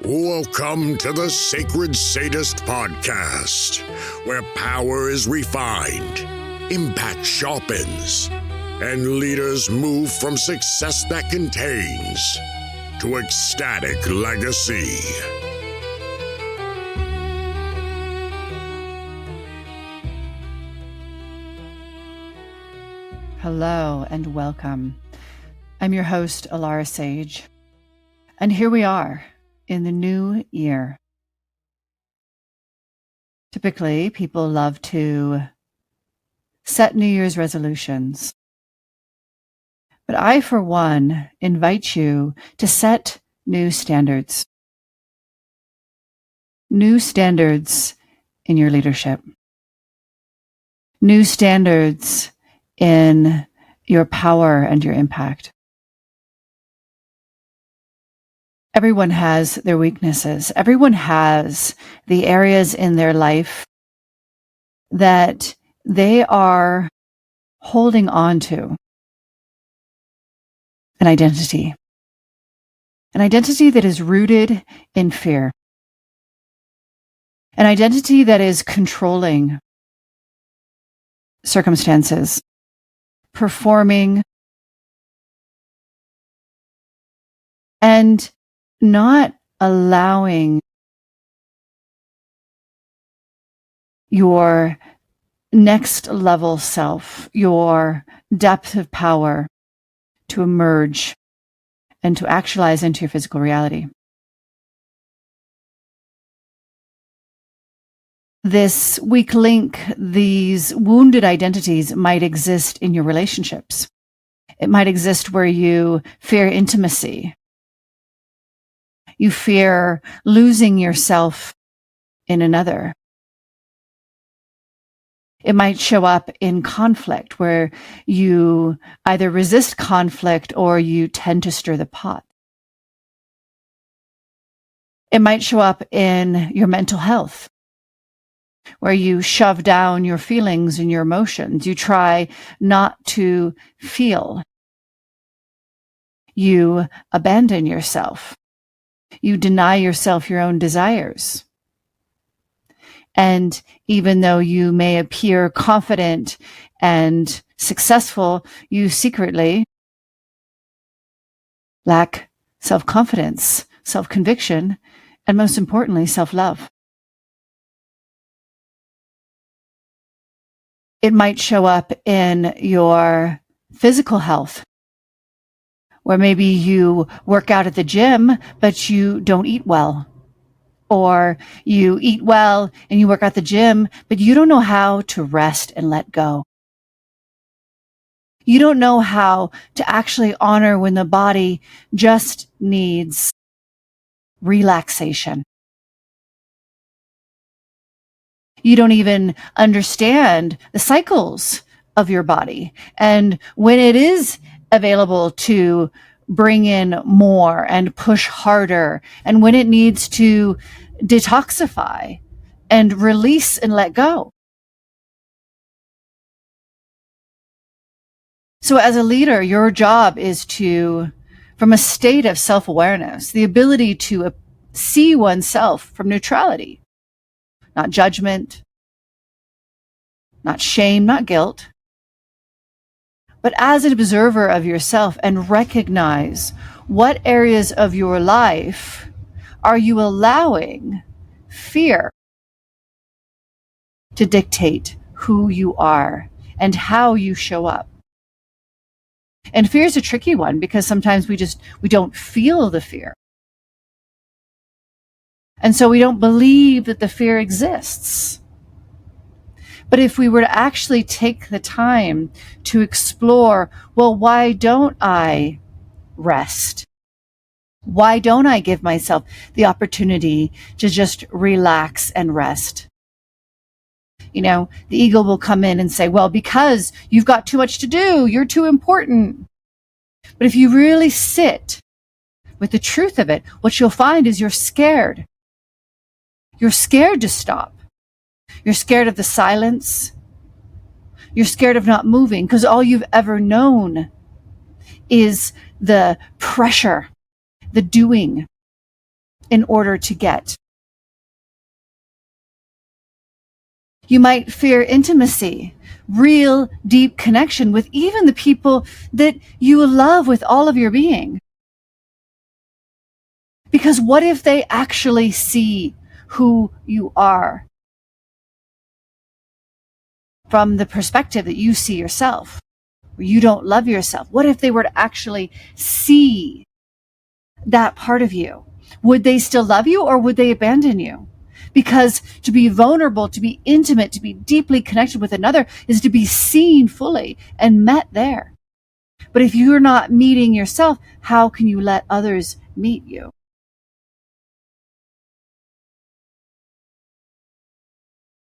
Welcome to the Sacred Sadist Podcast, where power is refined, impact sharpens, and leaders move from success that contains to ecstatic legacy. Hello and welcome. I'm your host, Alara Sage, and here we are in the new year. Typically, people love to set New Year's resolutions. But I, for one, invite you to set new standards. New standards in your leadership. New standards in your power and your impact. Everyone has their weaknesses. Everyone has the areas in their life that they are holding on to. An identity that is rooted in fear. An identity that is controlling circumstances, performing, and not allowing your next level self, your depth of power to emerge and to actualize into your physical reality. This weak link, these wounded identities might exist in your relationships. It might exist where you fear intimacy. You fear losing yourself in another. It might show up in conflict where you either resist conflict or you tend to stir the pot. It might show up in your mental health where you shove down your feelings and your emotions. You try not to feel. You abandon yourself. You deny yourself your own desires. And even though you may appear confident and successful, you secretly lack self-confidence, self-conviction, and most importantly, self-love. It might show up in your physical health, where maybe you work out at the gym, but you don't eat well. Or you eat well and you work at the gym, but you don't know how to rest and let go. You don't know how to actually honor when the body just needs relaxation. You don't even understand the cycles of your body and when it is available to bring in more and push harder, and when it needs to detoxify and release and let go. So as a leader, your job is to, from a state of self-awareness, the ability to see oneself from neutrality, not judgment, not shame, not guilt, but as an observer of yourself, and recognize what areas of your life are you allowing fear to dictate who you are and how you show up. And fear is a tricky one because sometimes we don't feel the fear. And so we don't believe that the fear exists. But if we were to actually take the time to explore, well, why don't I rest? Why don't I give myself the opportunity to just relax and rest? You know, the ego will come in and say, well, because you've got too much to do, you're too important. But if you really sit with the truth of it, what you'll find is you're scared. You're scared to stop. You're scared of the silence. You're scared of not moving because all you've ever known is the pressure, the doing, in order to get. You might fear intimacy, real deep connection with even the people that you love with all of your being. Because what if they actually see who you are from the perspective that you see yourself, or you don't love yourself? What if they were to actually see that part of you? Would they still love you, or would they abandon you? Because to be vulnerable, to be intimate, to be deeply connected with another is to be seen fully and met there. But if you're not meeting yourself, how can you let others meet you?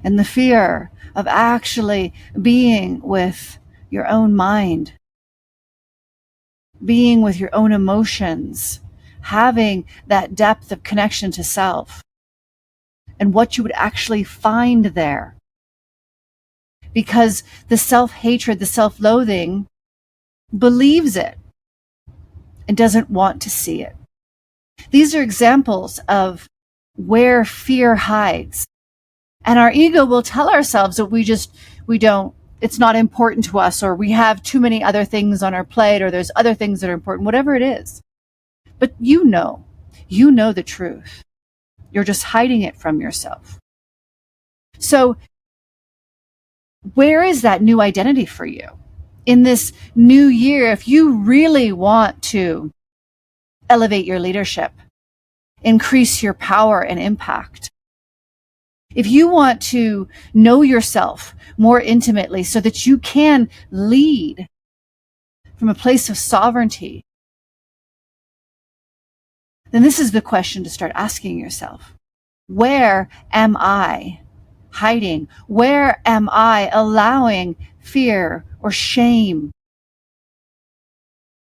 And the fear of actually being with your own mind, being with your own emotions, having that depth of connection to self, and what you would actually find there. Because the self-hatred, the self-loathing believes it and doesn't want to see it. These are examples of where fear hides. And our ego will tell ourselves that we don't, it's not important to us, or we have too many other things on our plate, or there's other things that are important, whatever it is. But you know the truth. You're just hiding it from yourself. So where is that new identity for you? In this new year, if you really want to elevate your leadership, increase your power and impact, if you want to know yourself more intimately so that you can lead from a place of sovereignty, then this is the question to start asking yourself. Where am I hiding? Where am I allowing fear or shame,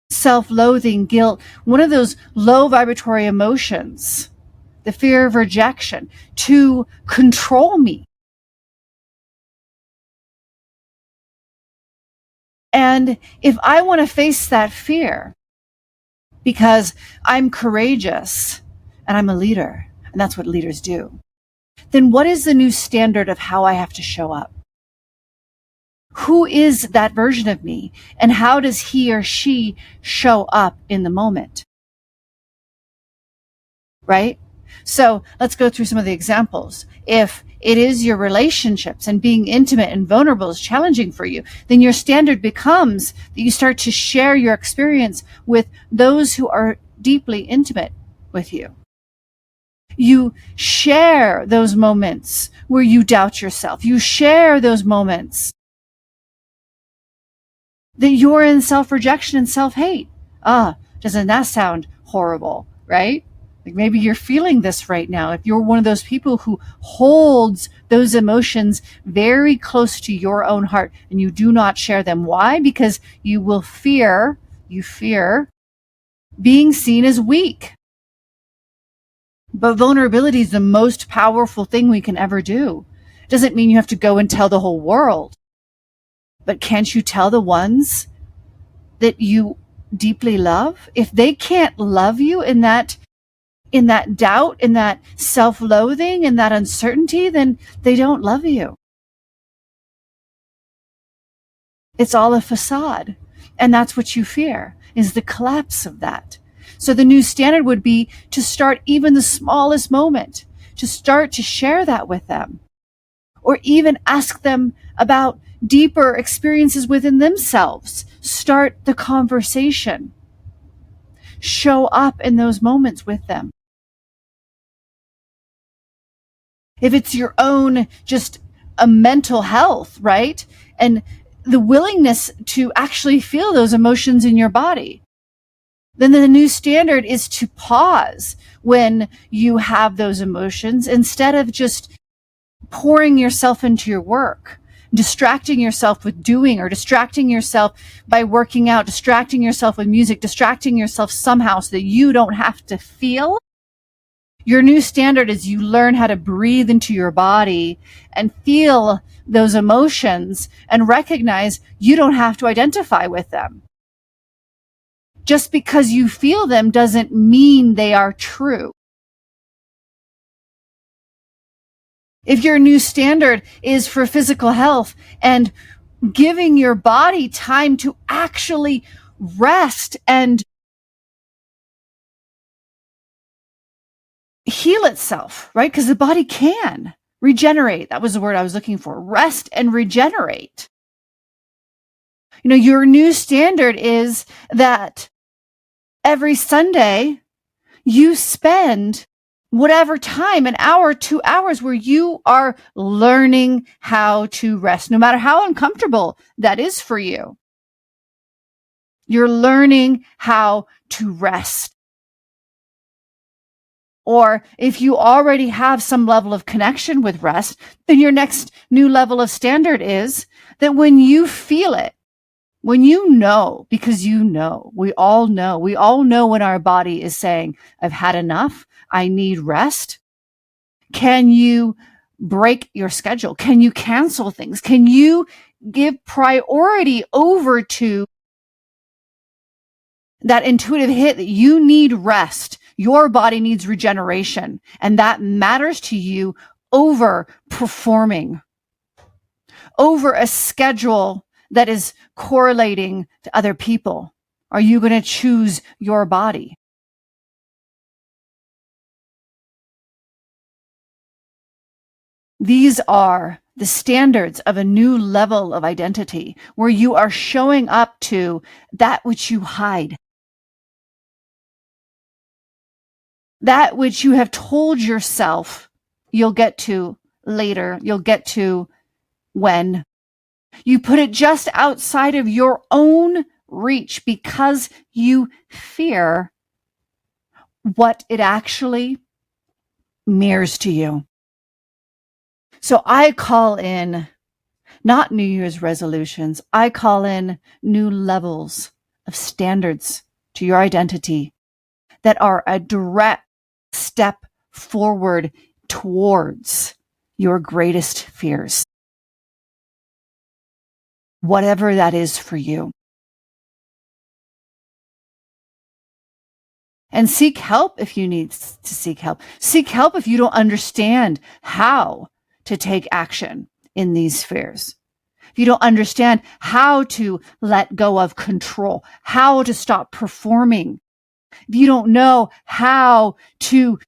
self-loathing, guilt, one of those low vibratory emotions, the fear of rejection, to control me? And if I want to face that fear because I'm courageous and I'm a leader, and that's what leaders do, then what is the new standard of how I have to show up? Who is that version of me, and how does he or she show up in the moment? Right? So let's go through some of the examples. If it is your relationships and being intimate and vulnerable is challenging for you, then your standard becomes that you start to share your experience with those who are deeply intimate with you. You share those moments where you doubt yourself. You share those moments that you're in self-rejection and self-hate. Doesn't that sound horrible, right? Like maybe you're feeling this right now. If you're one of those people who holds those emotions very close to your own heart and you do not share them. Why? Because you fear being seen as weak. But vulnerability is the most powerful thing we can ever do. It doesn't mean you have to go and tell the whole world. But can't you tell the ones that you deeply love? If they can't love you in that doubt, in that self-loathing, in that uncertainty, then they don't love you. It's all a facade. And that's what you fear, is the collapse of that. So the new standard would be to start even the smallest moment, to start to share that with them, or even ask them about deeper experiences within themselves. Start the conversation. Show up in those moments with them. If it's your own just a mental health, right? And the willingness to actually feel those emotions in your body, then the new standard is to pause when you have those emotions instead of just pouring yourself into your work, distracting yourself with doing, or distracting yourself by working out, distracting yourself with music, distracting yourself somehow so that you don't have to feel. Your new standard is you learn how to breathe into your body and feel those emotions and recognize you don't have to identify with them. Just because you feel them doesn't mean they are true. If your new standard is for physical health and giving your body time to actually rest and heal itself, right? Because the body can regenerate. That was the word I was looking for. Rest and regenerate. Your new standard is that every Sunday you spend whatever time, an hour, 2 hours, where you are learning how to rest, no matter how uncomfortable that is for you. You're learning how to rest. Or if you already have some level of connection with rest, then your next new level of standard is that when you feel it, when you know, because we all know when our body is saying, I've had enough, I need rest. Can you break your schedule? Can you cancel things? Can you give priority over to that intuitive hit that you need rest? Your body needs regeneration, and that matters to you over performing, over a schedule that is correlating to other people. Are you going to choose your body? These are the standards of a new level of identity where you are showing up to that which you hide, that which you have told yourself you'll get to later, you'll get to when. You put it just outside of your own reach because you fear what it actually mirrors to you. So I call in not New Year's resolutions. I call in new levels of standards to your identity that are a direct step forward towards your greatest fears, whatever that is for you. And seek help if you need to seek help. Seek help if you don't understand how to take action in these fears. If you don't understand how to let go of control, how to stop performing, if you don't know how to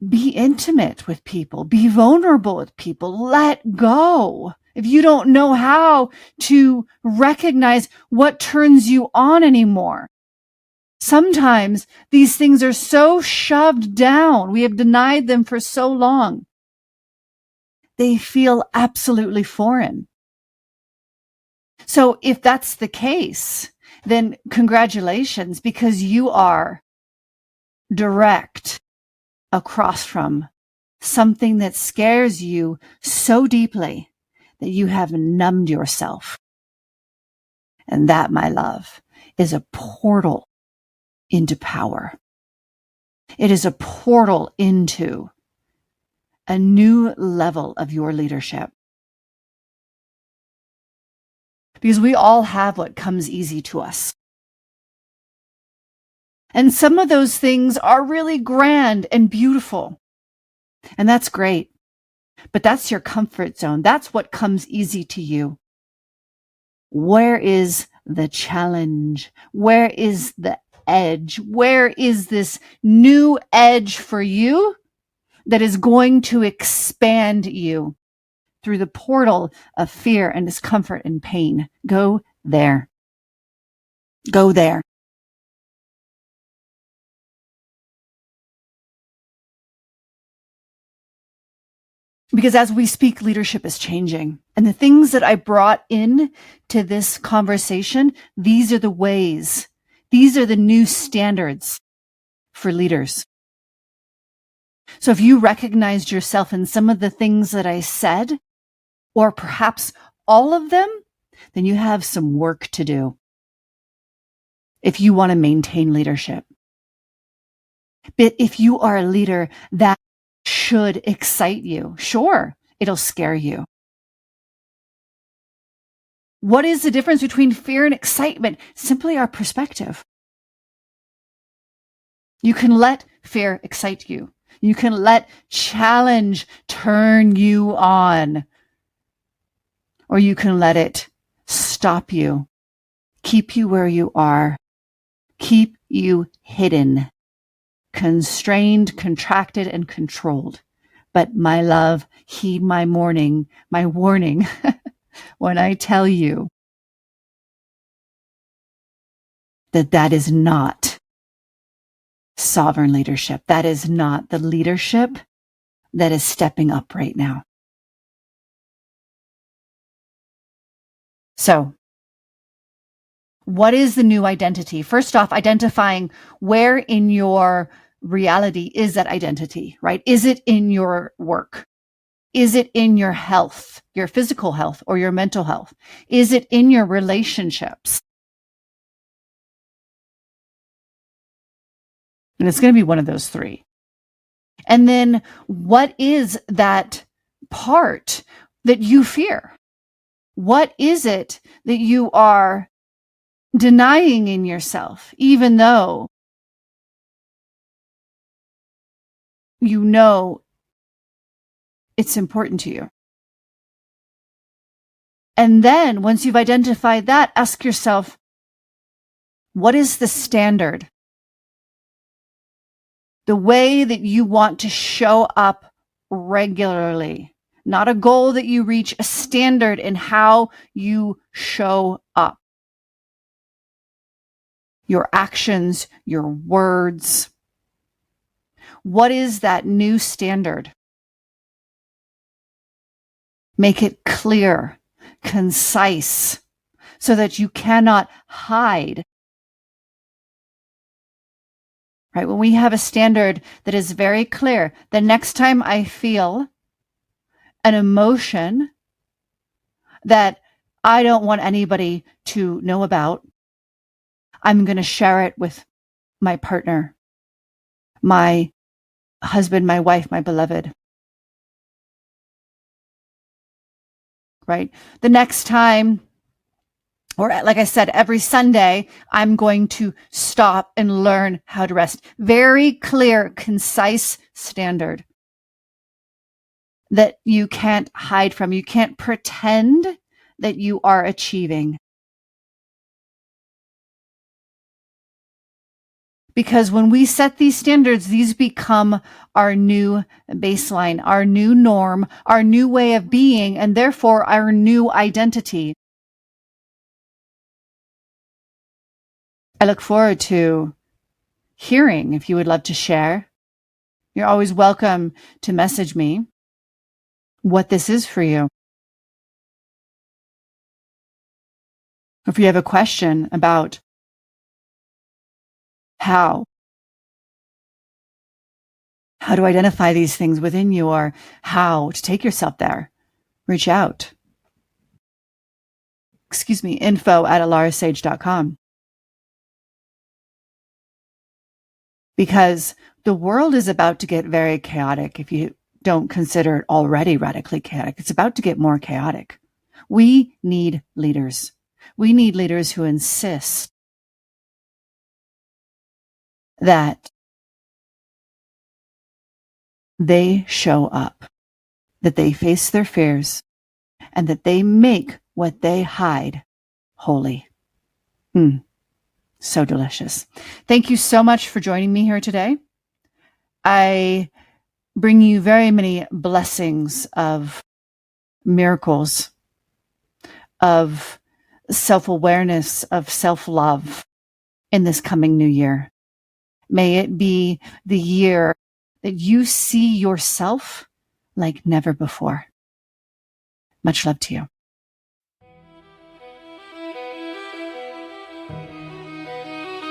be intimate with people, be vulnerable with people, let go. If you don't know how to recognize what turns you on anymore. Sometimes these things are so shoved down. We have denied them for so long. They feel absolutely foreign. So if that's the case, then congratulations, because you are direct across from something that scares you so deeply that you have numbed yourself. And that, my love, is a portal into power. It is a portal into a new level of your leadership. Because we all have what comes easy to us. And some of those things are really grand and beautiful. And that's great. But that's your comfort zone. That's what comes easy to you. Where is the challenge? Where is the edge? Where is this new edge for you that is going to expand you through the portal of fear and discomfort and pain? Go there. Go there. Because as we speak, leadership is changing. And the things that I brought in to this conversation, these are the ways. These are the new standards for leaders. So if you recognized yourself in some of the things that I said, or perhaps all of them, then you have some work to do if you want to maintain leadership. But if you are a leader that should excite you, sure, it'll scare you. What is the difference between fear and excitement? Simply our perspective. You can let fear excite you. You can let challenge turn you on, or you can let it stop you, keep you where you are, keep you hidden, constrained, contracted, and controlled. But my love, heed my warning when I tell you that that is not sovereign leadership. That is not the leadership that is stepping up right now. So, what is the new identity? First off, identifying where in your reality is that identity, right? Is it in your work? Is it in your health, your physical health, or your mental health? Is it in your relationships? And it's going to be one of those three. And then what is that part that you fear? What is it that you are denying in yourself, even though you know it's important to you? And then once you've identified that, ask yourself, what is the standard? The way that you want to show up regularly, not a goal that you reach, a standard in how you show up. Your actions, your words. What is that new standard? Make it clear, concise, so that you cannot hide. Right? When we have a standard that is very clear, the next time I feel an emotion that I don't want anybody to know about, I'm going to share it with my partner, my husband, my wife, my beloved. Right? The next time, or like I said, every Sunday, I'm going to stop and learn how to rest. Very clear, concise standard that you can't hide from. You can't pretend that you are achieving. Because when we set these standards, these become our new baseline, our new norm, our new way of being, and therefore our new identity. I look forward to hearing if you would love to share. You're always welcome to message me what this is for you. If you have a question about how to identify these things within you, or how to take yourself there, reach out. info@alarasage.com. Because the world is about to get very chaotic if you don't consider it already radically chaotic. It's about to get more chaotic. We need leaders. We need leaders who insist that they show up, that they face their fears, and that they make what they hide holy. So delicious. Thank you so much for joining me here today. I bring you very many blessings of miracles, of self-awareness, of self-love in this coming new year. May it be the year that you see yourself like never before. Much love to you.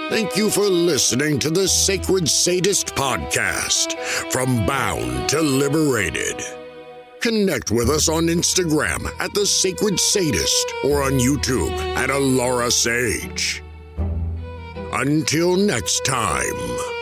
Thank you for listening to the Sacred Sadist Podcast, From Bound to Liberated. Connect with us on Instagram at The Sacred Sadist or on YouTube at Alara Sage. Until next time.